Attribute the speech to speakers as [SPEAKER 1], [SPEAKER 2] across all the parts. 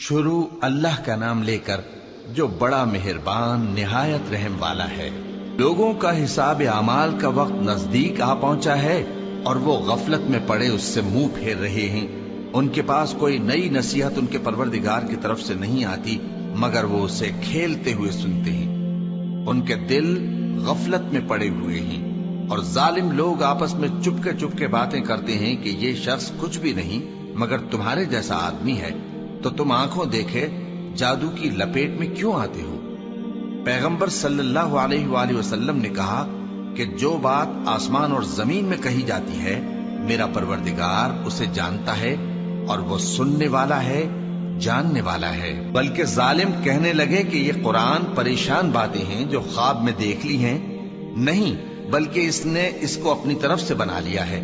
[SPEAKER 1] شروع اللہ کا نام لے کر جو بڑا مہربان نہایت رحم والا ہے۔ لوگوں کا حساب اعمال کا وقت نزدیک آ پہنچا ہے اور وہ غفلت میں پڑے اس سے منہ پھیر رہے ہیں۔ ان کے پاس کوئی نئی نصیحت ان کے پروردگار کی طرف سے نہیں آتی مگر وہ اسے کھیلتے ہوئے سنتے ہیں۔ ان کے دل غفلت میں پڑے ہوئے ہیں اور ظالم لوگ آپس میں چپکے باتیں کرتے ہیں کہ یہ شخص کچھ بھی نہیں مگر تمہارے جیسا آدمی ہے، تو تم آنکھوں دیکھے جادو کی لپیٹ میں کیوں آتے ہو؟ پیغمبر صلی اللہ علیہ وآلہ وسلم نے کہا کہ جو بات آسمان اور زمین میں کہی جاتی ہے میرا پروردگار اسے جانتا ہے اور وہ سننے والا ہے، جاننے والا ہے۔ بلکہ ظالم کہنے لگے کہ یہ قرآن پریشان باتیں ہیں جو خواب میں دیکھ لی ہیں، نہیں بلکہ اس نے اس کو اپنی طرف سے بنا لیا ہے،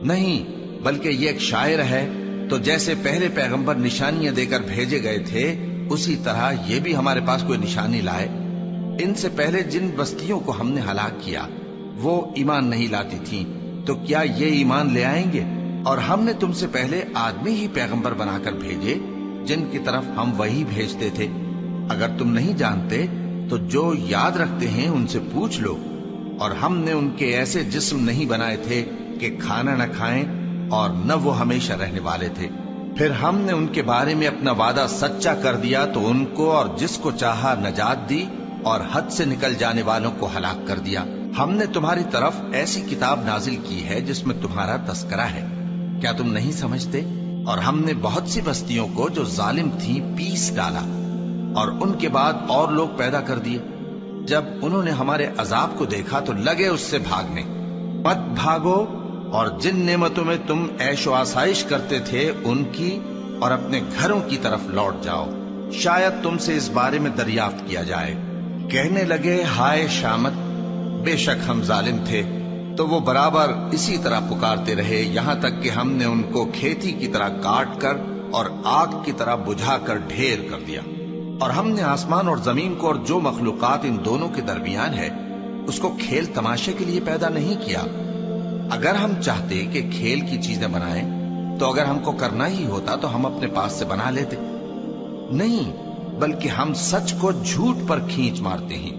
[SPEAKER 1] نہیں بلکہ یہ ایک شاعر ہے۔ تو جیسے پہلے پیغمبر نشانیاں دے کر بھیجے گئے تھے اسی طرح یہ بھی ہمارے پاس کوئی نشانی لائے۔ ان سے پہلے جن بستیوں کو ہم نے ہلاک کیا وہ ایمان نہیں لاتی تھیں، تو کیا یہ ایمان لے آئیں گے؟ اور ہم نے تم سے پہلے آدمی ہی پیغمبر بنا کر بھیجے جن کی طرف ہم وہی بھیجتے تھے۔ اگر تم نہیں جانتے تو جو یاد رکھتے ہیں ان سے پوچھ لو۔ اور ہم نے ان کے ایسے جسم نہیں بنائے تھے کہ کھانا نہ کھائیں اور نہ وہ ہمیشہ رہنے والے تھے۔ پھر ہم نے ان کے بارے میں اپنا وعدہ سچا کر دیا تو ان کو اور جس کو چاہا نجات دی اور حد سے نکل جانے والوں کو ہلاک کر دیا۔ ہم نے تمہاری طرف ایسی کتاب نازل کی ہے جس میں تمہارا تذکرہ ہے، کیا تم نہیں سمجھتے؟ اور ہم نے بہت سی بستیوں کو جو ظالم تھیں پیس ڈالا اور ان کے بعد اور لوگ پیدا کر دیے۔ جب انہوں نے ہمارے عذاب کو دیکھا تو لگے اس سے بھاگنے۔ مت بھاگو اور جن نعمتوں میں تم عیش و آسائش کرتے تھے ان کی اور اپنے گھروں کی طرف لوٹ جاؤ، شاید تم سے اس بارے میں دریافت کیا جائے۔ کہنے لگے ہائے شامت، بے شک ہم ظالم تھے۔ تو وہ برابر اسی طرح پکارتے رہے یہاں تک کہ ہم نے ان کو کھیتی کی طرح کاٹ کر اور آگ کی طرح بجھا کر ڈھیر کر دیا۔ اور ہم نے آسمان اور زمین کو اور جو مخلوقات ان دونوں کے درمیان ہے اس کو کھیل تماشے کے لیے پیدا نہیں کیا۔ اگر ہم چاہتے کہ کھیل کی چیزیں بنائیں تو اگر ہم کو کرنا ہی ہوتا تو ہم اپنے پاس سے بنا لیتے، نہیں بلکہ ہم سچ کو جھوٹ پر کھینچ مارتے ہیں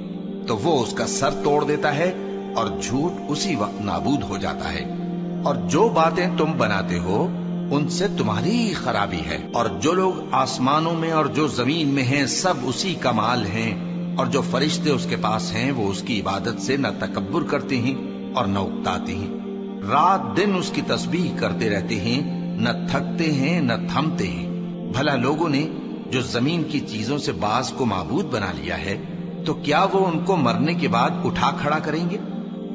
[SPEAKER 1] تو وہ اس کا سر توڑ دیتا ہے اور جھوٹ اسی وقت نابود ہو جاتا ہے۔ اور جو باتیں تم بناتے ہو ان سے تمہاری ہی خرابی ہے۔ اور جو لوگ آسمانوں میں اور جو زمین میں ہیں سب اسی کا مال ہیں، اور جو فرشتے اس کے پاس ہیں وہ اس کی عبادت سے نہ تکبر کرتے ہیں اور نہ اکتاتے ہیں، رات دن اس کی تسبیح کرتے رہتے ہیں، نہ تھکتے ہیں نہ تھمتے ہیں۔ بھلا لوگوں نے جو زمین کی چیزوں سے بعض کو معبود بنا لیا ہے تو کیا وہ ان کو مرنے کے بعد اٹھا کھڑا کریں گے؟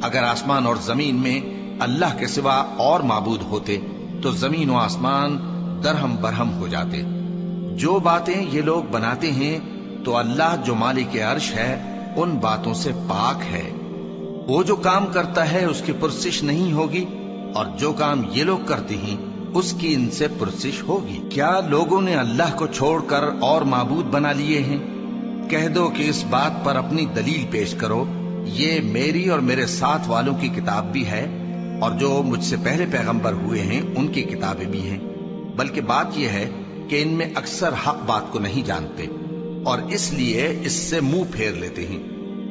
[SPEAKER 1] اگر آسمان اور زمین میں اللہ کے سوا اور معبود ہوتے تو زمین و آسمان درہم برہم ہو جاتے۔ جو باتیں یہ لوگ بناتے ہیں تو اللہ جو مالک عرش ہے ان باتوں سے پاک ہے۔ وہ جو کام کرتا ہے اس کی پرسش نہیں ہوگی، اور جو کام یہ لوگ کرتے ہیں اس کی ان سے پرسش ہوگی۔ کیا لوگوں نے اللہ کو چھوڑ کر اور معبود بنا لیے ہیں؟ کہہ دو کہ اس بات پر اپنی دلیل پیش کرو، یہ میری اور میرے ساتھ والوں کی کتاب بھی ہے اور جو مجھ سے پہلے پیغمبر ہوئے ہیں ان کی کتابیں بھی ہیں۔ بلکہ بات یہ ہے کہ ان میں اکثر حق بات کو نہیں جانتے اور اس لیے اس سے منہ پھیر لیتے ہیں۔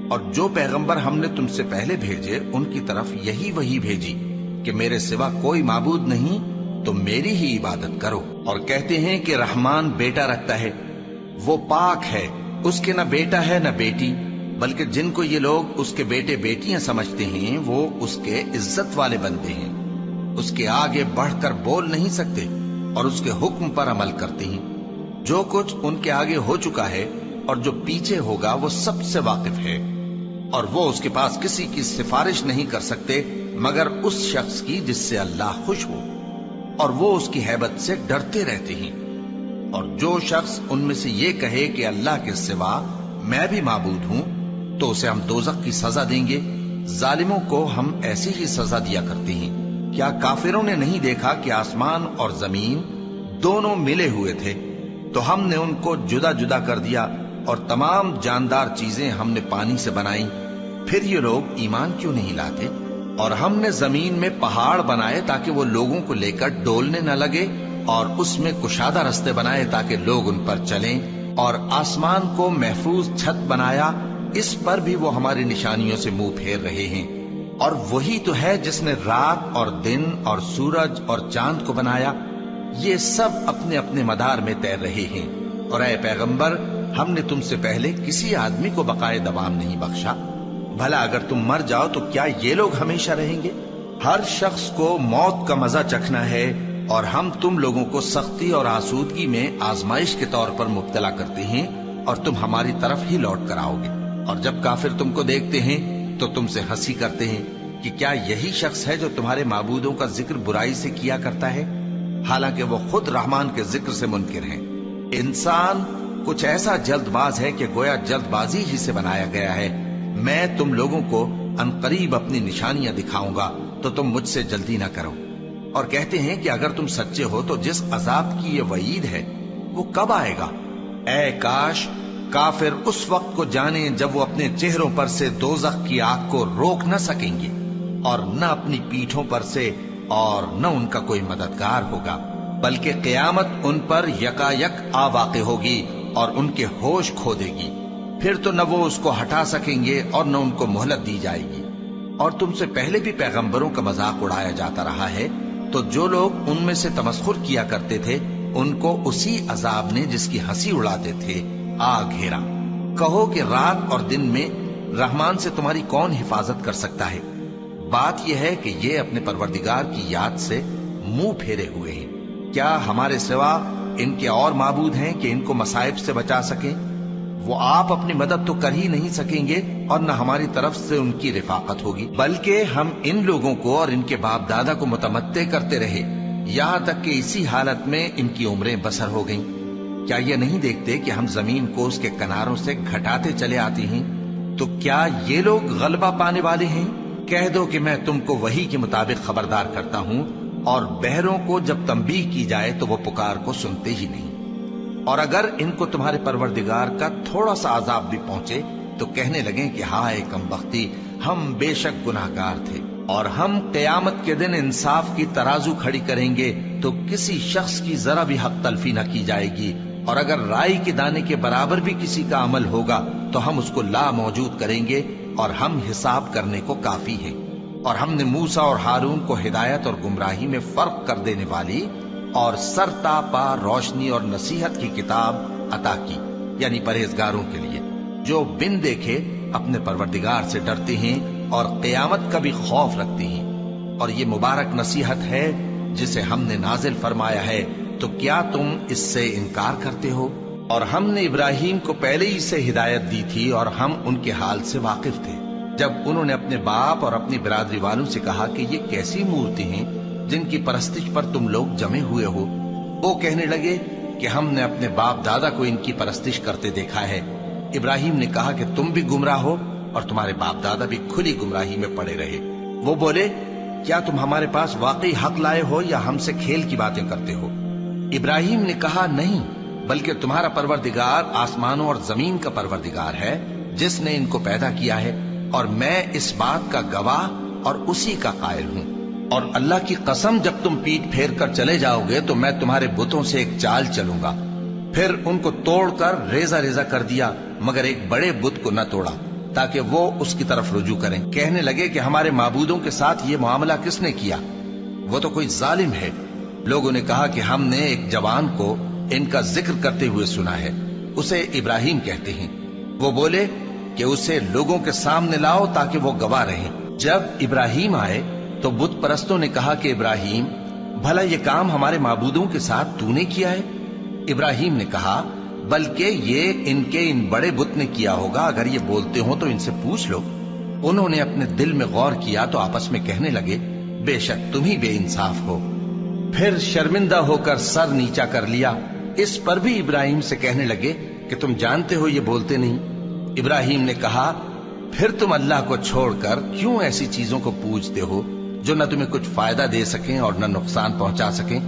[SPEAKER 1] اور جو پیغمبر ہم نے تم سے پہلے بھیجے ان کی طرف یہی وحی بھیجی کہ میرے سوا کوئی معبود نہیں تو میری ہی عبادت کرو۔ اور کہتے ہیں کہ رحمان بیٹا رکھتا ہے، وہ پاک ہے، اس کے نہ بیٹا ہے نہ بیٹی، بلکہ جن کو یہ لوگ اس کے بیٹے بیٹیاں سمجھتے ہیں وہ اس کے عزت والے بندے ہیں، اس کے آگے بڑھ کر بول نہیں سکتے اور اس کے حکم پر عمل کرتے ہیں۔ جو کچھ ان کے آگے ہو چکا ہے اور جو پیچھے ہوگا وہ سب سے واقف ہے، اور وہ اس کے پاس کسی کی سفارش نہیں کر سکتے مگر اس شخص کی جس سے اللہ خوش ہو، اور وہ اس کی ہیبت سے ڈرتے رہتے ہیں۔ اور جو شخص ان میں سے یہ کہے کہ اللہ کے سوا میں بھی معبود ہوں تو اسے ہم دوزخ کی سزا دیں گے، ظالموں کو ہم ایسی ہی سزا دیا کرتے ہیں۔ کیا کافروں نے نہیں دیکھا کہ آسمان اور زمین دونوں ملے ہوئے تھے تو ہم نے ان کو جدا جدا کر دیا اور تمام جاندار چیزیں ہم نے پانی سے بنائیں، پھر یہ لوگ ایمان کیوں نہیں لاتے؟ اور ہم نے زمین میں پہاڑ بنائے تاکہ وہ لوگوں کو لے کر ڈولنے نہ لگے اور اس میں کشادہ رستے بنائے تاکہ لوگ ان پر چلیں، اور آسمان کو محفوظ چھت بنایا، اس پر بھی وہ ہماری نشانیوں سے منہ پھیر رہے ہیں۔ اور وہی تو ہے جس نے رات اور دن اور سورج اور چاند کو بنایا، یہ سب اپنے اپنے مدار میں تیر رہے ہیں۔ اور اے پیغمبر، ہم نے تم سے پہلے کسی آدمی کو بقائے دوام نہیں بخشا، بھلا اگر تم مر جاؤ تو کیا یہ لوگ ہمیشہ رہیں گے؟ ہر شخص کو موت کا مزہ چکھنا ہے، اور ہم تم لوگوں کو سختی اور آسودگی میں آزمائش کے طور پر مبتلا کرتے ہیں، اور تم ہماری طرف ہی لوٹ کر آؤ گے۔ اور جب کافر تم کو دیکھتے ہیں تو تم سے ہنسی کرتے ہیں کہ کیا یہی شخص ہے جو تمہارے معبودوں کا ذکر برائی سے کیا کرتا ہے، حالانکہ وہ خود رحمان کے ذکر سے منکر ہیں۔ انسان کچھ ایسا جلد باز ہے کہ گویا جلد بازی ہی سے بنایا گیا ہے۔ میں تم لوگوں کو عنقریب اپنی نشانیاں دکھاؤں گا تو تم مجھ سے جلدی نہ کرو۔ اور کہتے ہیں کہ اگر تم سچے ہو تو جس عذاب کی یہ وعید ہے وہ کب آئے گا؟ اے کاش کافر اس وقت کو جانیں جب وہ اپنے چہروں پر سے دوزخ کی آگ کو روک نہ سکیں گے، اور نہ اپنی پیٹھوں پر سے، اور نہ ان کا کوئی مددگار ہوگا، بلکہ قیامت ان پر یکا یک آ واقع ہوگی اور ان کے ہوش کھو دے گی۔ پھر تو نہ وہ اس کو ہٹا سکیں گے اور نہ ان کو مہلت دی جائے گی۔ اور تم سے پہلے بھی پیغمبروں کا مذاق اڑایا جاتا رہا ہے، تو جو لوگ ان میں سے تمسخر کیا کرتے تھے ان کو اسی عذاب نے جس کی ہنسی اڑاتے تھے آ گھیرا۔ کہو کہ رات اور دن میں رحمان سے تمہاری کون حفاظت کر سکتا ہے؟ بات یہ ہے کہ یہ اپنے پروردگار کی یاد سے منہ پھیرے ہوئے ہیں۔ کیا ہمارے سوا ان کے اور معبود ہیں کہ ان کو مصائب سے بچا سکیں؟ وہ آپ اپنی مدد تو کر ہی نہیں سکیں گے، اور نہ ہماری طرف سے ان کی رفاقت ہوگی، بلکہ ہم ان لوگوں کو اور ان کے باپ دادا کو متمتع کرتے رہے، یہاں تک کہ اسی حالت میں ان کی عمریں بسر ہو گئیں۔ کیا یہ نہیں دیکھتے کہ ہم زمین کو اس کے کناروں سے گھٹاتے چلے آتے ہیں؟ تو کیا یہ لوگ غلبہ پانے والے ہیں؟ کہہ دو کہ میں تم کو وحی کے مطابق خبردار کرتا ہوں، اور بہروں کو جب تنبیہ کی جائے تو وہ پکار کو سنتے ہی نہیں۔ اور اگر ان کو تمہارے پروردگار کا تھوڑا سا عذاب بھی پہنچے تو کہنے لگیں کہ ہائے کم بختی، ہم بے شک گناہگار تھے۔ اور ہم قیامت کے دن انصاف کی ترازو کھڑی کریں گے تو کسی شخص کی ذرا بھی حق تلفی نہ کی جائے گی، اور اگر رائی کے دانے کے برابر بھی کسی کا عمل ہوگا تو ہم اس کو لا موجود کریں گے، اور ہم حساب کرنے کو کافی ہیں۔ اور ہم نے موسیٰ اور ہارون کو ہدایت اور گمراہی میں فرق کر دینے والی اور سر تا پا روشنی اور نصیحت کی کتاب عطا کی، یعنی پرہیزگاروں کے لیے جو بن دیکھے اپنے پروردگار سے ڈرتے ہیں اور قیامت کا بھی خوف رکھتے ہیں۔ اور یہ مبارک نصیحت ہے جسے ہم نے نازل فرمایا ہے، تو کیا تم اس سے انکار کرتے ہو؟ اور ہم نے ابراہیم کو پہلے ہی سے ہدایت دی تھی، اور ہم ان کے حال سے واقف تھے جب انہوں نے اپنے باپ اور اپنی برادری والوں سے کہا کہ یہ کیسی مورتی ہیں جن کی پرستش پر تم لوگ جمے ہوئے ہو۔ وہ کہنے لگے کہ ہم نے اپنے باپ دادا کو ان کی پرستش کرتے دیکھا ہے۔ ابراہیم نے کہا کہ تم بھی گمراہ ہو اور تمہارے باپ دادا بھی کھلی گمراہی میں پڑے رہے۔ وہ بولے کیا تم ہمارے پاس واقعی حق لائے ہو یا ہم سے کھیل کی باتیں کرتے ہو؟ ابراہیم نے کہا نہیں، بلکہ تمہارا پروردگار آسمانوں اور زمین کا پروردگار ہے جس نے ان کو پیدا کیا ہے، اور میں اس بات کا گواہ اور اسی کا قائل ہوں۔ اور اللہ کی قسم جب تم پیٹ پھیر کر چلے جاؤ گے تو میں تمہارے بتوں سے ایک چال چلوں گا۔ پھر ان کو توڑ کر ریزہ ریزہ کر دیا، مگر ایک بڑے بت کو نہ توڑا تاکہ وہ اس کی طرف رجوع کریں۔ کہنے لگے کہ ہمارے معبودوں کے ساتھ یہ معاملہ کس نے کیا؟ وہ تو کوئی ظالم ہے۔ لوگوں نے کہا کہ ہم نے ایک جوان کو ان کا ذکر کرتے ہوئے سنا ہے، اسے ابراہیم کہتے ہیں۔ وہ بولے کہ اسے لوگوں کے سامنے لاؤ تاکہ وہ گواہ رہیں۔ جب ابراہیم آئے تو بت پرستوں نے کہا کہ ابراہیم، بھلا یہ کام ہمارے معبودوں کے ساتھ تو نے کیا ہے؟ ابراہیم نے کہا بلکہ یہ ان بڑے بت نے کیا ہوگا، اگر یہ بولتے ہوں تو ان سے پوچھ لو۔ انہوں نے اپنے دل میں غور کیا تو آپس میں کہنے لگے بے شک تم ہی بے انصاف ہو۔ پھر شرمندہ ہو کر سر نیچا کر لیا۔ اس پر بھی ابراہیم سے کہنے لگے کہ تم جانتے ہو یہ بولتے نہیں۔ ابراہیم نے کہا پھر تم اللہ کو چھوڑ کر کیوں ایسی چیزوں کو پوجتے ہو جو نہ تمہیں کچھ فائدہ دے سکیں اور نہ نقصان پہنچا سکیں؟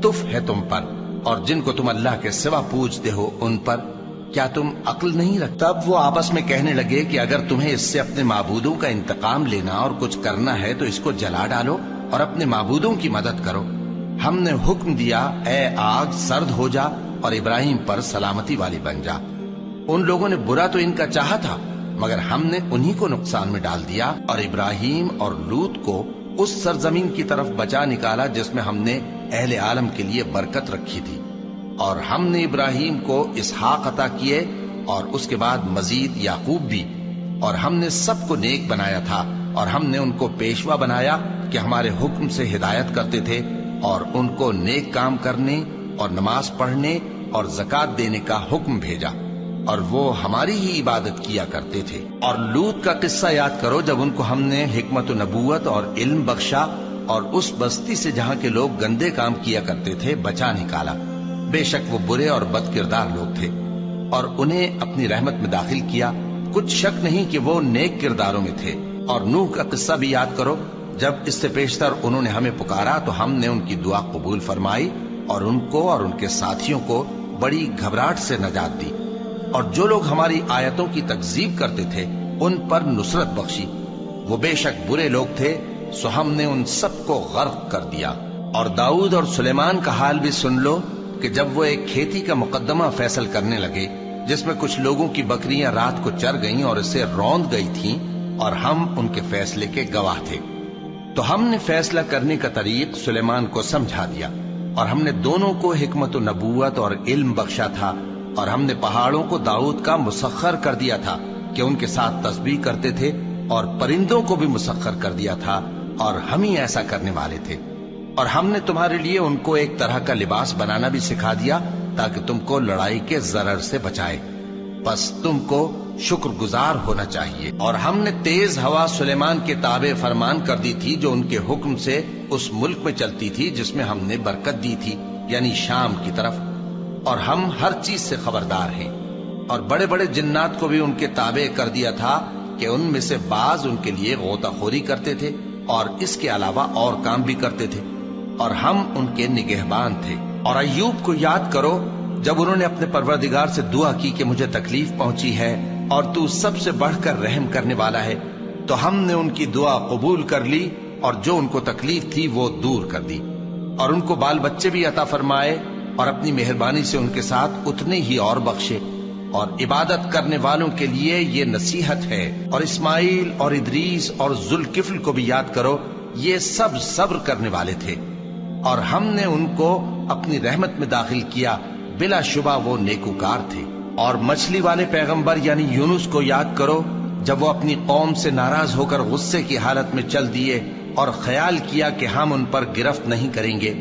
[SPEAKER 1] تف ہے تم پر اور جن کو تم اللہ کے سوا پوجتے ہو ان پر، کیا تم عقل نہیں رکھتے؟ تب وہ آپس میں کہنے لگے کہ اگر تمہیں اس سے اپنے معبودوں کا انتقام لینا اور کچھ کرنا ہے تو اس کو جلا ڈالو اور اپنے معبودوں کی مدد کرو۔ ہم نے حکم دیا اے آگ سرد ہو جا اور ابراہیم پر سلامتی والی بن جا۔ ان لوگوں نے برا تو ان کا چاہا تھا، مگر ہم نے انہی کو نقصان میں ڈال دیا اور ابراہیم اور لوط کو اس سرزمین کی طرف بچا نکالا جس میں ہم نے اہل عالم کے لیے برکت رکھی تھی۔ اور ہم نے ابراہیم کو اسحاق عطا کیے اور اس کے بعد مزید یعقوب بھی، اور ہم نے سب کو نیک بنایا تھا، اور ہم نے ان کو پیشوا بنایا کہ ہمارے حکم سے ہدایت کرتے تھے، اور ان کو نیک کام کرنے اور نماز پڑھنے اور زکات دینے کا حکم بھیجا، اور وہ ہماری ہی عبادت کیا کرتے تھے۔ اور لوط کا قصہ یاد کرو جب ان کو ہم نے حکمت و نبوت اور علم بخشا اور اس بستی سے جہاں کے لوگ گندے کام کیا کرتے تھے بچا نکالا۔ بے شک وہ برے اور بد کردار لوگ تھے، اور انہیں اپنی رحمت میں داخل کیا، کچھ شک نہیں کہ وہ نیک کرداروں میں تھے۔ اور نوح کا قصہ بھی یاد کرو، جب اس سے پیشتر انہوں نے ہمیں پکارا تو ہم نے ان کی دعا قبول فرمائی اور ان کو اور ان کے ساتھیوں کو بڑی گھبراہٹ سے نجات دی، اور جو لوگ ہماری آیتوں کی تکذیب کرتے تھے ان پر نصرت بخشی۔ وہ بے شک برے لوگ تھے، سو ہم نے ان سب کو غرق کر دیا۔ اور داؤد اور سلیمان کا حال بھی سن لو کہ جب وہ ایک کھیتی کا مقدمہ فیصل کرنے لگے جس میں کچھ لوگوں کی بکریاں رات کو چر گئیں اور اسے روند گئی تھیں، اور ہم ان کے فیصلے کے گواہ تھے، تو ہم نے فیصلہ کرنے کا طریق سلیمان کو سمجھا دیا، اور ہم نے دونوں کو حکمت و نبوت اور علم بخشا تھا، اور ہم نے پہاڑوں کو داؤد کا مسخر کر دیا تھا کہ ان کے ساتھ تسبیح کرتے تھے، اور پرندوں کو بھی مسخر کر دیا تھا، اور ہم ہی ایسا کرنے والے تھے۔ اور ہم نے تمہارے لیے ان کو ایک طرح کا لباس بنانا بھی سکھا دیا تاکہ تم کو لڑائی کے ضرر سے بچائے، پس تم کو شکر گزار ہونا چاہیے۔ اور ہم نے تیز ہوا سلیمان کے تابع فرمان کر دی تھی جو ان کے حکم سے اس ملک میں چلتی تھی جس میں ہم نے برکت دی تھی، یعنی شام کی طرف، اور ہم ہر چیز سے خبردار ہیں۔ اور بڑے بڑے جنات کو بھی ان کے تابع کر دیا تھا کہ ان میں سے بعض ان کے لیے غوطہ خوری کرتے تھے اور اس کے علاوہ اور کام بھی کرتے تھے، اور ہم ان کے نگہبان تھے۔ اور ایوب کو یاد کرو جب انہوں نے اپنے پروردگار سے دعا کی کہ مجھے تکلیف پہنچی ہے اور تو سب سے بڑھ کر رحم کرنے والا ہے، تو ہم نے ان کی دعا قبول کر لی اور جو ان کو تکلیف تھی وہ دور کر دی، اور ان کو بال بچے بھی عطا فرمائے، اور اپنی مہربانی سے ان کے ساتھ اتنے ہی اور بخشے۔ اور عبادت کرنے والوں کے لیے یہ نصیحت ہے۔ اور اسماعیل اور ادریس اور ذوالکفل کو بھی یاد کرو، یہ سب صبر کرنے والے تھے، اور ہم نے ان کو اپنی رحمت میں داخل کیا، بلا شبہ وہ نیکوکار تھے۔ اور مچھلی والے پیغمبر یعنی یونس کو یاد کرو جب وہ اپنی قوم سے ناراض ہو کر غصے کی حالت میں چل دیے اور خیال کیا کہ ہم ان پر گرفت نہیں کریں گے،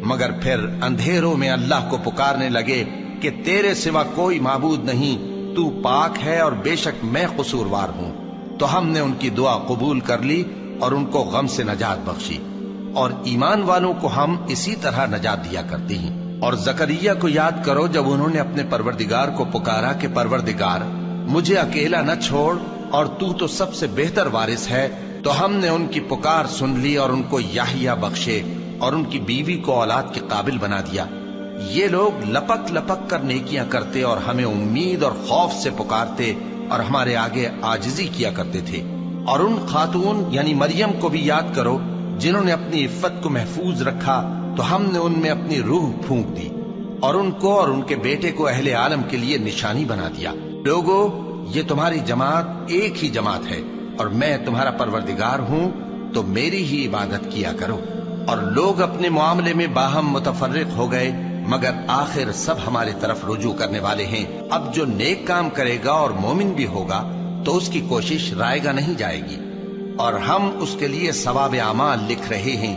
[SPEAKER 1] مگر پھر اندھیروں میں اللہ کو پکارنے لگے کہ تیرے سوا کوئی معبود نہیں، تو پاک ہے اور بے شک میں قصوروار ہوں، تو ہم نے ان کی دعا قبول کر لی اور ان کو غم سے نجات بخشی، اور ایمان والوں کو ہم اسی طرح نجات دیا کرتے ہیں۔ اور زکریا کو یاد کرو جب انہوں نے اپنے پروردگار کو پکارا کہ پروردگار مجھے اکیلا نہ چھوڑ اور تو سب سے بہتر وارث ہے، تو ہم نے ان کی پکار سن لی اور ان کو یحییٰ بخشے اور ان کی بیوی کو اولاد کے قابل بنا دیا۔ یہ لوگ لپک لپک کر نیکیاں کرتے اور ہمیں امید اور خوف سے پکارتے اور ہمارے آگے عاجزی کیا کرتے تھے۔ اور ان خاتون یعنی مریم کو بھی یاد کرو جنہوں نے اپنی عفت کو محفوظ رکھا، تو ہم نے ان میں اپنی روح پھونک دی اور ان کو اور ان کے بیٹے کو اہل عالم کے لیے نشانی بنا دیا۔ لوگو، یہ تمہاری جماعت ایک ہی جماعت ہے اور میں تمہارا پروردگار ہوں، تو میری ہی عبادت کیا کرو۔ اور لوگ اپنے معاملے میں باہم متفرق ہو گئے، مگر آخر سب ہماری طرف رجوع کرنے والے ہیں۔ اب جو نیک کام کرے گا اور مومن بھی ہوگا تو اس کی کوشش رائے گا نہیں جائے گی، اور ہم اس کے لیے ثواب اعمال لکھ رہے ہیں۔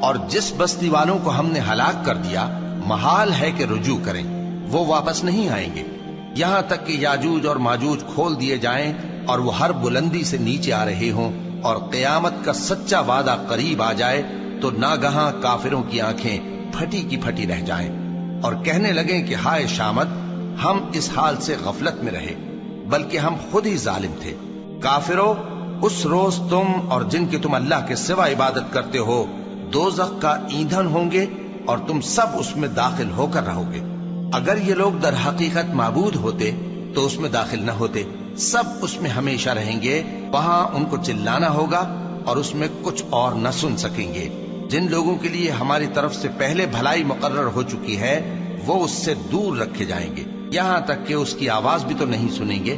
[SPEAKER 1] اور جس بستی والوں کو ہم نے ہلاک کر دیا، محال ہے کہ رجوع کریں، وہ واپس نہیں آئیں گے، یہاں تک کہ یاجوج اور ماجوج کھول دیے جائیں اور وہ ہر بلندی سے نیچے آ رہے ہوں، اور قیامت کا سچا وعدہ قریب آ جائے تو ناگہاں کافروں کی آنکھیں پھٹی کی پھٹی رہ جائیں اور کہنے لگیں کہ ہائے شامت، ہم اس حال سے غفلت میں رہے، بلکہ ہم خود ہی ظالم تھے۔ کافرو، اس روز تم اور جن کی تم اللہ کے سوا عبادت کرتے ہو دوزخ کا ایندھن ہوں گے اور تم سب اس میں داخل ہو کر رہو گے۔ اگر یہ لوگ در حقیقت معبود ہوتے تو اس میں داخل نہ ہوتے، سب اس میں ہمیشہ رہیں گے، وہاں ان کو چلانا ہوگا اور اس میں کچھ اور نہ سن سکیں گے۔ جن لوگوں کے لیے ہماری طرف سے پہلے بھلائی مقرر ہو چکی ہے وہ اس سے دور رکھے جائیں گے، یہاں تک کہ اس کی آواز بھی تو نہیں سنیں گے،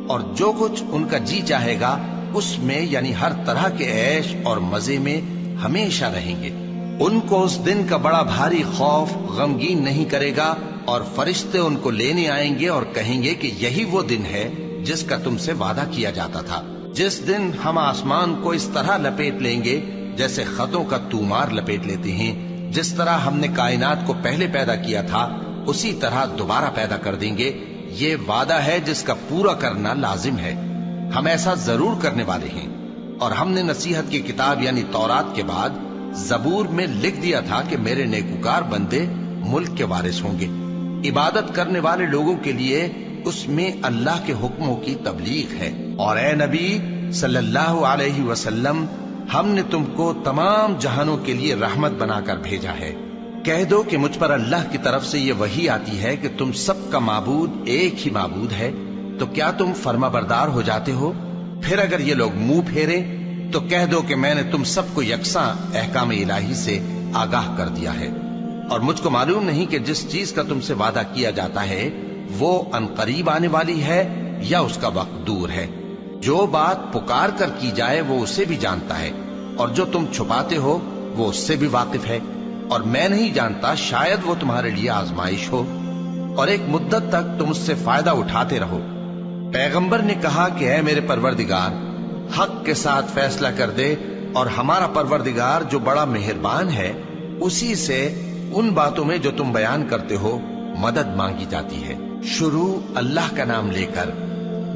[SPEAKER 1] اور جو کچھ ان کا جی چاہے گا اس میں یعنی ہر طرح کے عیش اور مزے میں ہمیشہ رہیں گے۔ ان کو اس دن کا بڑا بھاری خوف غمگین نہیں کرے گا، اور فرشتے ان کو لینے آئیں گے اور کہیں گے کہ یہی وہ دن ہے جس کا تم سے وعدہ کیا جاتا تھا، جس دن ہم آسمان کو اس طرح لپیٹ لیں گے جیسے خطوں کا تومار لپیٹ لیتے ہیں، جس طرح ہم نے کائنات کو پہلے پیدا کیا تھا اسی طرح دوبارہ پیدا کر دیں گے۔ یہ وعدہ ہے جس کا پورا کرنا لازم ہے، ہم ایسا ضرور کرنے والے ہیں۔ اور ہم نے نصیحت کی کتاب یعنی تورات کے بعد زبور میں لکھ دیا تھا کہ میرے نیکوکار بندے ملک کے وارث ہوں گے۔ عبادت کرنے والے لوگوں کے لیے اس میں اللہ کے حکموں کی تبلیغ ہے۔ اور اے نبی صلی اللہ علیہ وسلم، ہم نے تم کو تمام جہانوں کے لیے رحمت بنا کر بھیجا ہے۔ کہہ دو کہ مجھ پر اللہ کی طرف سے یہ وحی آتی ہے کہ تم سب کا معبود ایک ہی معبود ہے، تو کیا تم فرما بردار ہو جاتے ہو؟ پھر اگر یہ لوگ منہ پھیرے تو کہہ دو کہ میں نے تم سب کو یکساں احکام الہی سے آگاہ کر دیا ہے، اور مجھ کو معلوم نہیں کہ جس چیز کا تم سے وعدہ کیا جاتا ہے وہ عنقریب آنے والی ہے یا اس کا وقت دور ہے۔ جو بات پکار کر کی جائے وہ اسے بھی جانتا ہے، اور جو تم چھپاتے ہو وہ اس سے بھی واقف ہے، اور میں نہیں جانتا شاید وہ تمہارے لیے آزمائش ہو، اور ایک مدت تک تم اس سے فائدہ اٹھاتے رہو۔ پیغمبر نے کہا کہ اے میرے پروردگار، حق کے ساتھ فیصلہ کر دے، اور ہمارا پروردگار جو بڑا مہربان ہے اسی سے ان باتوں میں جو تم بیان کرتے ہو مدد مانگی جاتی ہے۔ شروع اللہ کا نام لے کر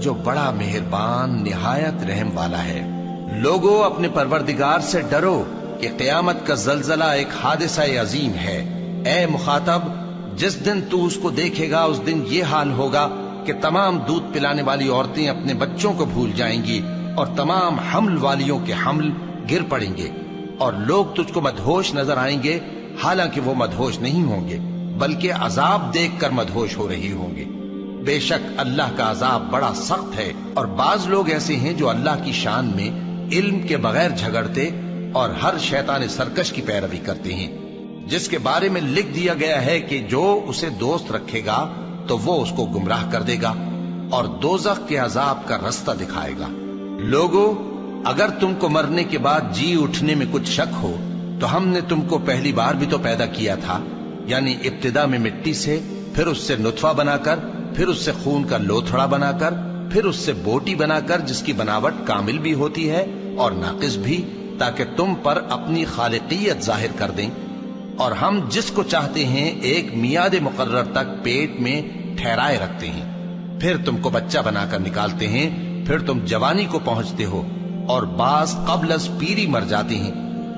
[SPEAKER 1] جو بڑا مہربان نہایت رحم والا ہے۔ لوگو اپنے پروردگار سے ڈرو کہ قیامت کا زلزلہ ایک حادثہ عظیم ہے۔ اے مخاطب، جس دن تو اس کو دیکھے گا اس دن یہ حال ہوگا کہ تمام دودھ پلانے والی عورتیں اپنے بچوں کو بھول جائیں گی، اور تمام حمل والیوں کے حمل گر پڑیں گے، اور لوگ تجھ کو مدہوش نظر آئیں گے، حالانکہ وہ مدہوش نہیں ہوں گے بلکہ عذاب دیکھ کر مدہوش ہو رہی ہوں گے۔ بے شک اللہ کا عذاب بڑا سخت ہے، اور بعض لوگ ایسے ہیں جو اللہ کی شان میں علم کے بغیر جھگڑتے اور ہر شیطان سرکش کی پیروی کرتے ہیں، جس کے بارے میں لکھ دیا گیا ہے کہ جو اسے دوست رکھے گا تو وہ اس کو گمراہ کر دے گا اور دوزخ کے عذاب کا رستہ دکھائے گا۔ لوگو، اگر تم کو مرنے کے بعد جی اٹھنے میں کچھ شک ہو تو ہم نے تم کو پہلی بار بھی تو پیدا کیا تھا، یعنی ابتدا میں مٹی سے، پھر اس سے نطفہ بنا کر، پھر اس سے خون کا لوتھڑا بنا کر، پھر اس سے بوٹی بنا کر جس کی بناوٹ کامل بھی ہوتی ہے اور ناقص بھی، تاکہ تم پر اپنی خالقیت ظاہر کر دیں۔ اور ہم جس کو چاہتے ہیں ایک میعاد مقرر تک پیٹ میں ٹھہرائے رکھتے ہیں، پھر تم کو بچہ بنا کر نکالتے ہیں، پھر تم جوانی کو پہنچتے ہو، اور بعض قبل از پیری مر جاتے ہیں،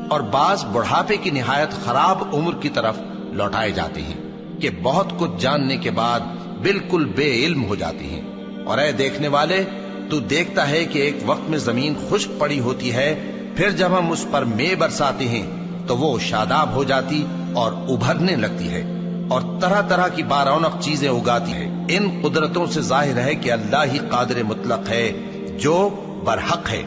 [SPEAKER 1] اور بعض بڑھاپے کی نہایت خراب عمر کی طرف لوٹائے جاتے ہیں کہ بہت کچھ جاننے کے بعد بالکل بے علم ہو جاتے ہیں۔ اور اے دیکھنے والے، تو دیکھتا ہے کہ ایک وقت میں زمین خشک پڑی ہوتی ہے، پھر جب ہم اس پر مے برساتے ہیں تو وہ شاداب ہو جاتی اور ابھرنے لگتی ہے، اور طرح طرح کی بارونق چیزیں اگاتی ہے۔ ان قدرتوں سے ظاہر ہے کہ اللہ ہی قادر مطلق ہے جو برحق ہے،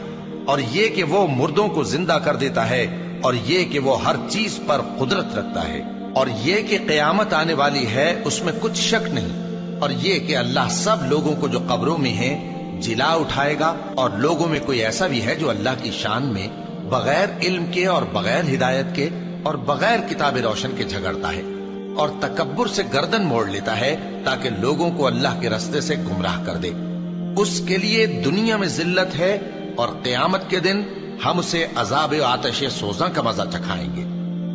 [SPEAKER 1] اور یہ کہ وہ مردوں کو زندہ کر دیتا ہے، اور یہ کہ وہ ہر چیز پر قدرت رکھتا ہے، اور یہ کہ قیامت آنے والی ہے اس میں کچھ شک نہیں، اور یہ کہ اللہ سب لوگوں کو جو قبروں میں ہیں جلا اٹھائے گا، اور لوگوں میں کوئی ایسا بھی ہے جو اللہ کی شان میں بغیر علم کے اور بغیر ہدایت کے اور بغیر کتاب روشن کے جھگڑتا ہے، اور تکبر سے گردن موڑ لیتا ہے تاکہ لوگوں کو اللہ کے رستے سے گمراہ کر دے۔ اس کے لیے دنیا میں ذلت ہے، اور قیامت کے دن ہم اسے عذاب آتش سوزاں کا مزہ چکھائیں گے۔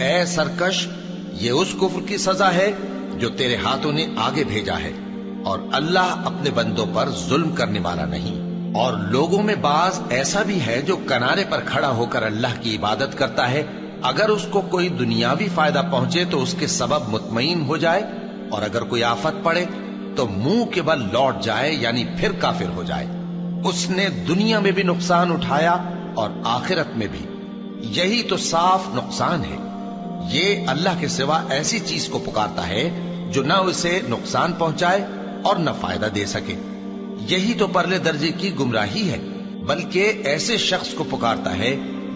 [SPEAKER 1] اے سرکش، یہ اس کفر کی سزا ہے جو تیرے ہاتھوں نے آگے بھیجا ہے، اور اللہ اپنے بندوں پر ظلم کرنے والا نہیں۔ اور لوگوں میں بعض ایسا بھی ہے جو کنارے پر کھڑا ہو کر اللہ کی عبادت کرتا ہے، اگر اس کو کوئی دنیاوی فائدہ پہنچے تو اس کے سبب مطمئن ہو جائے، اور اگر کوئی آفت پڑے تو منہ کے بل لوٹ جائے، یعنی پھر کافر ہو جائے۔ اس نے دنیا میں بھی نقصان اٹھایا اور آخرت میں بھی، یہی تو صاف نقصان ہے۔ یہ اللہ کے سوا ایسی چیز کو پکارتا ہے جو نہ اسے نقصان پہنچائے اور نہ فائدہ دے سکے، یہی تو پرلے درجے کی گمراہی ہے۔ بلکہ ایسے شخص کو پکارتا ہے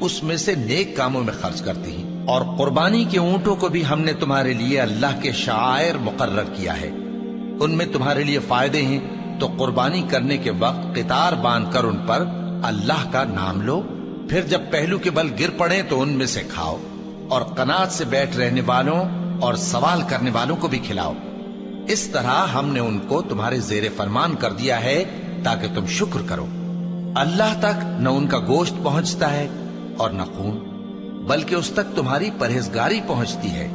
[SPEAKER 1] اس میں سے نیک کاموں میں خرچ کرتی ہیں، اور قربانی کے اونٹوں کو بھی ہم نے تمہارے لیے اللہ کے شعائر مقرر کیا ہے، ان میں تمہارے لیے فائدے ہیں، تو قربانی کرنے کے وقت قطار باندھ کر ان پر اللہ کا نام لو، پھر جب پہلو کے بل گر پڑے تو ان میں سے کھاؤ، اور قناعت سے بیٹھ رہنے والوں اور سوال کرنے والوں کو بھی کھلاؤ۔ اس طرح ہم نے ان کو تمہارے زیر فرمان کر دیا ہے تاکہ تم شکر کرو۔ اللہ تک نہ ان کا گوشت پہنچتا ہے اور نہ خون، بلکہ اس تک تمہاری پرہیزگاری پہنچتی ہے۔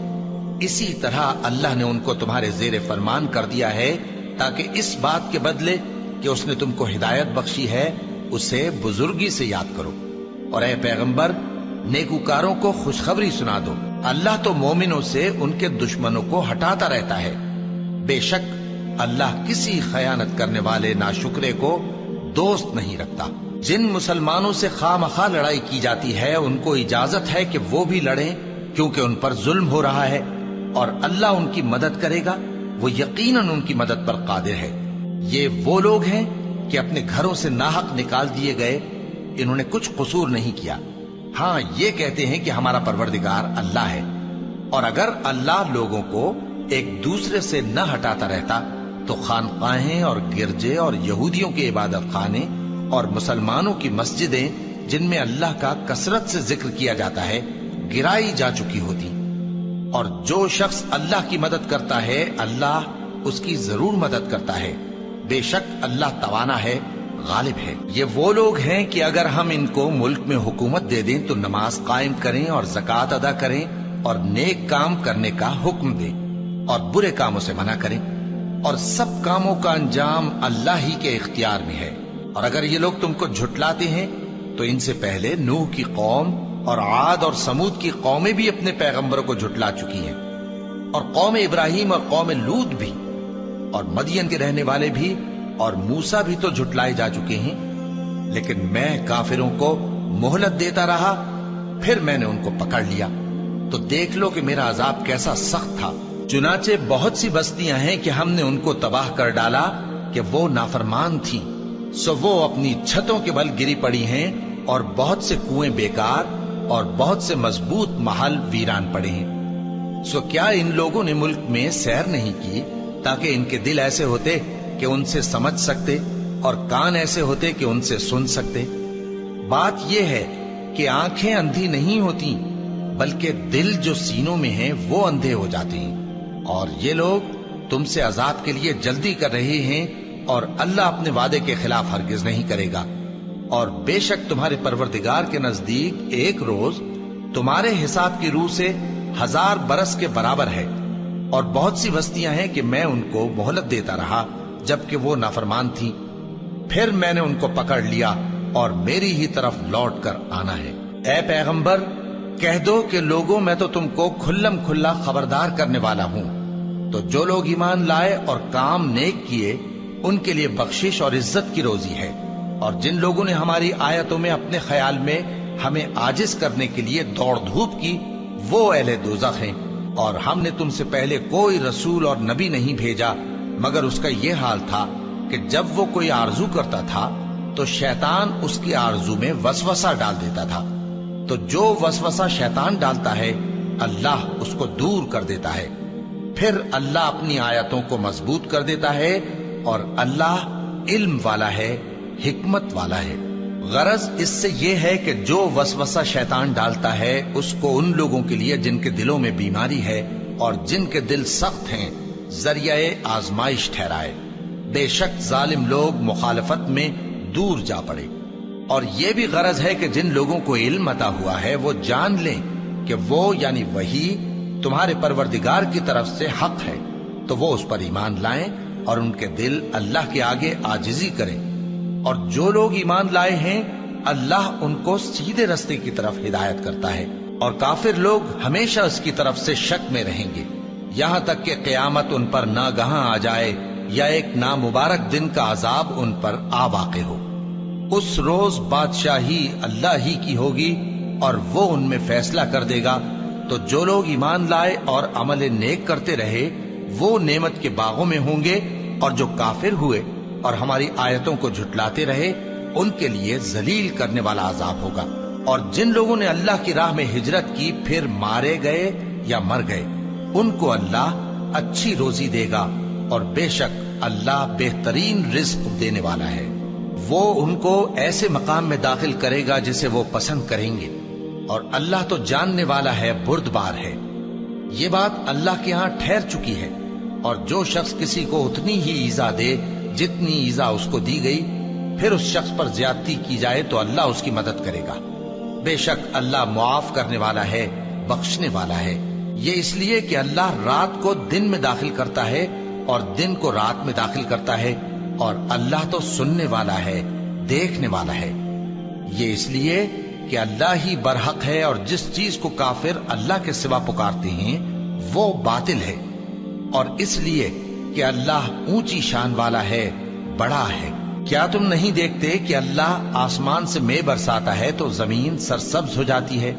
[SPEAKER 1] اسی طرح اللہ نے ان کو تمہارے زیر فرمان کر دیا ہے تاکہ اس بات کے بدلے کہ اس نے تم کو ہدایت بخشی ہے اسے بزرگی سے یاد کرو۔ اور اے پیغمبر، نیکوکاروں کو خوشخبری سنا دو، اللہ تو مومنوں سے ان کے دشمنوں کو ہٹاتا رہتا ہے۔ بے شک اللہ کسی خیانت کرنے والے ناشکرے کو دوست نہیں رکھتا۔ جن مسلمانوں سے خواہ مخواہ لڑائی کی جاتی ہے ان کو اجازت ہے کہ وہ بھی لڑیں، کیونکہ ان پر ظلم ہو رہا ہے، اور اللہ ان کی مدد کرے گا، وہ یقیناً ان کی مدد پر قادر ہے۔ یہ وہ لوگ ہیں کہ اپنے گھروں سے ناحق نکال دیے گئے، انہوں نے کچھ قصور نہیں کیا، ہاں یہ کہتے ہیں کہ ہمارا پروردگار اللہ ہے۔ اور اگر اللہ لوگوں کو ایک دوسرے سے نہ ہٹاتا رہتا تو خانقاہیں اور گرجے اور یہودیوں کے عبادت خانے اور مسلمانوں کی مسجدیں جن میں اللہ کا کثرت سے ذکر کیا جاتا ہے گرائی جا چکی ہوتی۔ اور جو شخص اللہ کی مدد کرتا ہے اللہ اس کی ضرور مدد کرتا ہے، بے شک اللہ توانا ہے، غالب ہے۔ یہ وہ لوگ ہیں کہ اگر ہم ان کو ملک میں حکومت دے دیں تو نماز قائم کریں اور زکوٰۃ ادا کریں اور نیک کام کرنے کا حکم دیں اور برے کاموں سے منع کریں، اور سب کاموں کا انجام اللہ ہی کے اختیار میں ہے۔ اور اگر یہ لوگ تم کو جھٹلاتے ہیں تو ان سے پہلے نوح کی قوم اور عاد اور سمود کی قومیں بھی اپنے پیغمبروں کو جھٹلا چکی ہیں، اور قوم ابراہیم اور قوم لوط بھی، اور مدین کے رہنے والے بھی، اور موسیٰ بھی تو جھٹلائے جا چکے ہیں۔ لیکن میں کافروں کو مہلت دیتا رہا، پھر میں نے ان کو پکڑ لیا، تو دیکھ لو کہ میرا عذاب کیسا سخت تھا۔ چنانچہ بہت سی بستیاں ہیں کہ ہم نے ان کو تباہ کر ڈالا کہ وہ نافرمان تھیں، سو وہ اپنی چھتوں کے بل گری پڑی ہیں، اور بہت سے کنویں بیکار اور بہت سے مضبوط محل ویران پڑے ہیں۔ سو کیا ان لوگوں نے ملک میں سیر نہیں کی تاکہ ان کے دل ایسے ہوتے کہ ان سے سمجھ سکتے اور کان ایسے ہوتے کہ ان سے سن سکتے؟ بات یہ ہے کہ آنکھیں اندھی نہیں ہوتی، بلکہ دل جو سینوں میں ہیں وہ اندھے ہو جاتے ہیں۔ اور یہ لوگ تم سے عذاب کے لیے جلدی کر رہے ہیں، اور اللہ اپنے وعدے کے خلاف ہرگز نہیں کرے گا۔ اور بے شک تمہارے پروردگار کے نزدیک ایک روز تمہارے حساب کی روح سے 1000 برس کے برابر ہے۔ اور بہت سی بستیاں ہیں کہ میں ان کو مہلت دیتا رہا جبکہ وہ نافرمان تھیں، پھر میں نے ان کو پکڑ لیا اور میری ہی طرف لوٹ کر آنا ہے۔ اے پیغمبر، کہہ دو کہ لوگوں میں تو تم کو کھلم کھلا خبردار کرنے والا ہوں، تو جو لوگ ایمان لائے اور کام نیک کیے ان کے لیے بخشش اور عزت کی روزی ہے، اور جن لوگوں نے ہماری آیتوں میں اپنے خیال میں ہمیں عاجز کرنے کے لیے دوڑ دھوپ کی وہ اہل دوزخ ہیں۔ اور ہم نے تم سے پہلے کوئی رسول اور نبی نہیں بھیجا مگر اس کا یہ حال تھا کہ جب وہ کوئی آرزو کرتا تھا تو شیطان اس کی آرزو میں وسوسہ ڈال دیتا تھا، تو جو وسوسہ شیطان ڈالتا ہے اللہ اس کو دور کر دیتا ہے، پھر اللہ اپنی آیتوں کو مضبوط کر دیتا ہے، اور اللہ علم والا ہے، حکمت والا ہے۔ غرض اس سے یہ ہے کہ جو وسوسہ شیطان ڈالتا ہے اس کو ان لوگوں کے لیے جن کے دلوں میں بیماری ہے اور جن کے دل سخت ہیں ذریعہ آزمائش ٹھہرائے۔ بے شک ظالم لوگ مخالفت میں دور جا پڑے۔ اور یہ بھی غرض ہے کہ جن لوگوں کو علم عطا ہوا ہے وہ جان لیں کہ وہ یعنی وحی تمہارے پروردگار کی طرف سے حق ہے، تو وہ اس پر ایمان لائیں اور ان کے دل اللہ کے آگے عاجزی کریں۔ اور جو لوگ ایمان لائے ہیں اللہ ان کو سیدھے رستے کی طرف ہدایت کرتا ہے، اور کافر لوگ ہمیشہ اس کی طرف سے شک میں رہیں گے، یہاں تک کہ قیامت ان پر ناگہاں آ جائے یا ایک نامبارک دن کا عذاب ان پر آ واقع ہو۔ اس روز بادشاہی اللہ ہی کی ہوگی اور وہ ان میں فیصلہ کر دے گا، تو جو لوگ ایمان لائے اور عمل نیک کرتے رہے وہ نعمت کے باغوں میں ہوں گے، اور جو کافر ہوئے اور ہماری آیتوں کو جھٹلاتے رہے ان کے لیے ذلیل کرنے والا عذاب ہوگا۔ اور جن لوگوں نے اللہ کی راہ میں ہجرت کی پھر مارے گئے یا مر گئے ان کو اللہ اچھی روزی دے گا، اور بے شک اللہ بہترین رزق دینے والا ہے۔ وہ ان کو ایسے مقام میں داخل کرے گا جسے وہ پسند کریں گے، اور اللہ تو جاننے والا ہے، بردبار ہے۔ یہ بات اللہ کے ہاں ٹھہر چکی ہے، اور جو شخص کسی کو اتنی ہی ایذا دے جتنی ایذا اس کو دی گئی، پھر اس شخص پر زیادتی کی جائے تو اللہ اس کی مدد کرے گا۔ بے شک اللہ معاف کرنے والا ہے، بخشنے والا ہے۔ یہ اس لیے کہ اللہ رات کو دن میں داخل کرتا ہے اور دن کو رات میں داخل کرتا ہے، اور اللہ تو سننے والا ہے، دیکھنے والا ہے۔ یہ اس لیے کہ اللہ ہی برحق ہے، اور جس چیز کو کافر اللہ کے سوا پکارتے ہیں وہ باطل ہے، اور اس لیے کہ اللہ اونچی شان والا ہے، بڑا ہے۔ کیا تم نہیں دیکھتے کہ اللہ آسمان سے مے برساتا ہے تو زمین سرسبز ہو جاتی ہے؟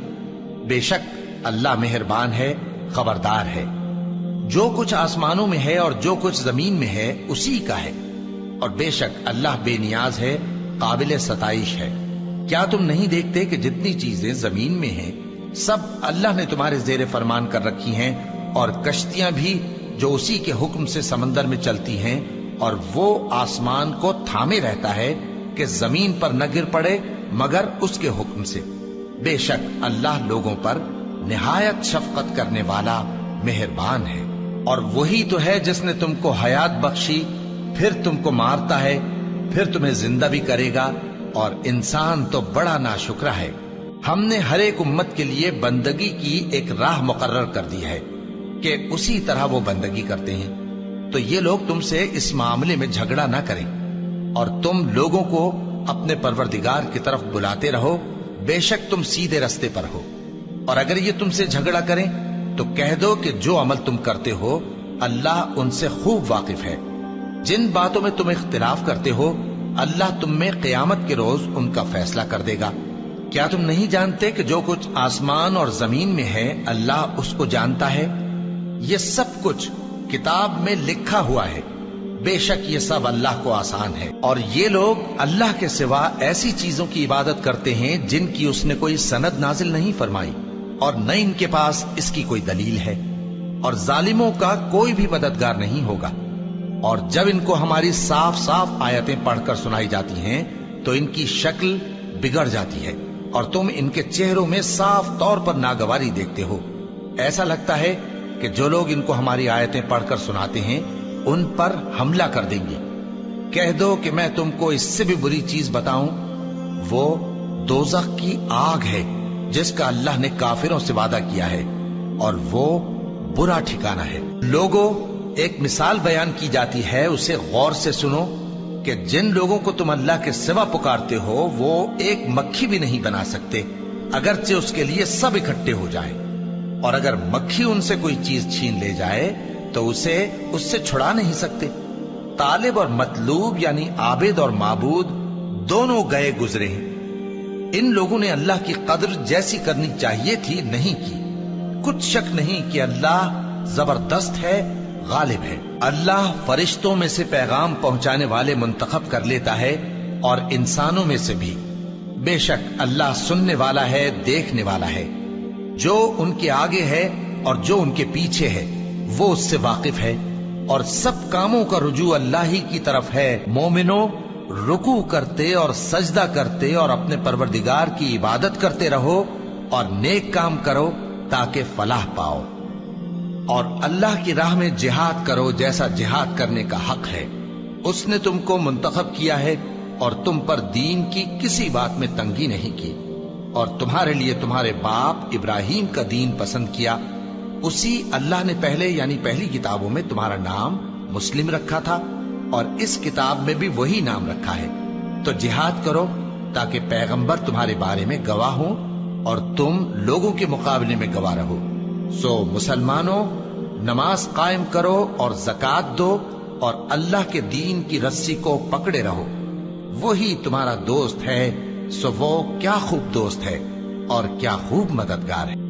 [SPEAKER 1] بے شک اللہ مہربان ہے، خبردار ہے۔ جو کچھ آسمانوں میں ہے اور جو کچھ زمین میں ہے اسی کا ہے، اور بے شک اللہ بے نیاز ہے، قابل ستائش ہے۔ کیا تم نہیں دیکھتے کہ جتنی چیزیں زمین میں ہیں سب اللہ نے تمہارے زیر فرمان کر رکھی ہیں، اور کشتیاں بھی جو اسی کے حکم سے سمندر میں چلتی ہیں، اور وہ آسمان کو تھامے رہتا ہے کہ زمین پر نہ گر پڑے مگر اس کے حکم سے۔ بے شک اللہ لوگوں پر نہایت شفقت کرنے والا مہربان ہے۔ اور وہی تو ہے جس نے تم کو حیات بخشی، پھر تم کو مارتا ہے، پھر تمہیں زندہ بھی کرے گا، اور انسان تو بڑا ناشکرا ہے۔ ہم نے ہر ایک امت کے لیے بندگی کی ایک راہ مقرر کر دی ہے کہ اسی طرح وہ بندگی کرتے ہیں، تو یہ لوگ تم سے اس معاملے میں جھگڑا نہ کریں، اور تم لوگوں کو اپنے پروردگار کی طرف بلاتے رہو، بے شک تم سیدھے رستے پر ہو۔ اور اگر یہ تم سے جھگڑا کریں تو کہہ دو کہ جو عمل تم کرتے ہو اللہ ان سے خوب واقف ہے۔ جن باتوں میں تم اختلاف کرتے ہو اللہ تم میں قیامت کے روز ان کا فیصلہ کر دے گا۔ کیا تم نہیں جانتے کہ جو کچھ آسمان اور زمین میں ہے اللہ اس کو جانتا ہے؟ یہ سب کچھ کتاب میں لکھا ہوا ہے، بے شک یہ سب اللہ کو آسان ہے۔ اور یہ لوگ اللہ کے سوا ایسی چیزوں کی عبادت کرتے ہیں جن کی اس نے کوئی سند نازل نہیں فرمائی، اور نہ ان کے پاس اس کی کوئی دلیل ہے، اور ظالموں کا کوئی بھی مددگار نہیں ہوگا۔ اور جب ان کو ہماری صاف صاف آیتیں پڑھ کر سنائی جاتی ہیں تو ان کی شکل بگڑ جاتی ہے، اور تم ان کے چہروں میں صاف طور پر ناگواری دیکھتے ہو۔ ایسا لگتا ہے کہ جو لوگ ان کو ہماری آیتیں پڑھ کر سناتے ہیں ان پر حملہ کر دیں گے۔ کہہ دو کہ میں تم کو اس سے بھی بری چیز بتاؤں، وہ دوزخ کی آگ ہے جس کا اللہ نے کافروں سے وعدہ کیا ہے، اور وہ برا ٹھکانہ ہے۔ لوگوں، ایک مثال بیان کی جاتی ہے، اسے غور سے سنو کہ جن لوگوں کو تم اللہ کے سوا پکارتے ہو وہ ایک مکھی بھی نہیں بنا سکتے اگرچہ اس کے لیے سب اکٹھے ہو جائیں، اور اگر مکھی ان سے کوئی چیز چھین لے جائے تو اسے اس سے چھڑا نہیں سکتے۔ طالب اور مطلوب یعنی عابد اور معبود دونوں گئے گزرے ہیں۔ ان لوگوں نے اللہ کی قدر جیسی کرنی چاہیے تھی نہیں کی۔ کچھ شک نہیں کہ اللہ زبردست ہے، غالب ہے۔ اللہ فرشتوں میں سے پیغام پہنچانے والے منتخب کر لیتا ہے اور انسانوں میں سے بھی۔ بے شک اللہ سننے والا ہے، دیکھنے والا ہے۔ جو ان کے آگے ہے اور جو ان کے پیچھے ہے وہ اس سے واقف ہے، اور سب کاموں کا رجوع اللہ ہی کی طرف ہے۔ مومنوں، رکوع کرتے اور سجدہ کرتے اور اپنے پروردگار کی عبادت کرتے رہو اور نیک کام کرو تاکہ فلاح پاؤ، اور اللہ کی راہ میں جہاد کرو جیسا جہاد کرنے کا حق ہے۔ اس نے تم کو منتخب کیا ہے اور تم پر دین کی کسی بات میں تنگی نہیں کی، اور تمہارے لیے تمہارے باپ ابراہیم کا دین پسند کیا۔ اسی اللہ نے پہلے یعنی پہلی کتابوں میں تمہارا نام مسلم رکھا تھا، اور اس کتاب میں بھی وہی نام رکھا ہے۔ تو جہاد کرو تاکہ پیغمبر تمہارے بارے میں گواہ ہوں اور تم لوگوں کے مقابلے میں گواہ رہو۔ سو مسلمانوں، نماز قائم کرو اور زکات دو اور اللہ کے دین کی رسی کو پکڑے رہو، وہی تمہارا دوست ہے۔ سو وہ کیا خوب دوست ہے اور کیا خوب مددگار ہے۔